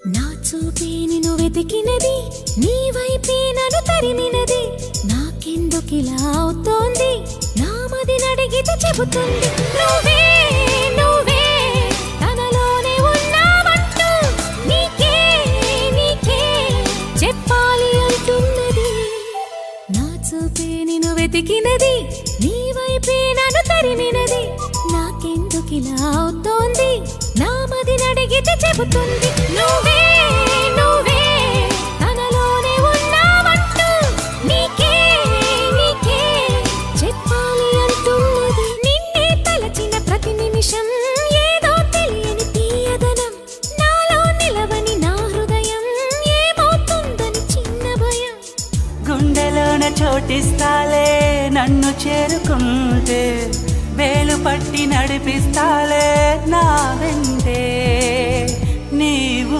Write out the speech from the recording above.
నా చూపే నిన్ను వెతికినది, నీ వైపే నన్ను తరిమినది. నాకెందుకిలా అవుతోంది, నా మది నడిగితే చెబుతుంది. నువ్వే నువ్వే తనలోనే ఉన్నావంటూ నీకే నీకే చెప్పాలి అంటున్నది. నా చూపే నిన్ను వెతికినది, నీ వైపే నన్ను తరిమినది. నాకెందుకిలా అవుతోంది, నా మది నడిగితే చెబుతుంది. నువ్వే నువ్వే తనలోనే ఉన్నావంటూ నీకే నీకే చెప్పాలి అంటున్నది. నిన్నే తలచిన ప్రతి నిమిషం ఏదో తెలియని తీయదనం, నాలో నిలవని నా హృదయం ఏమవుతుందని చిన్న భయం. గుండెలోన చోటిస్తాలే నన్ను చేరుకుంటే, వేలు పట్టి నడిపిస్తాలే నా వెంటే నీవు.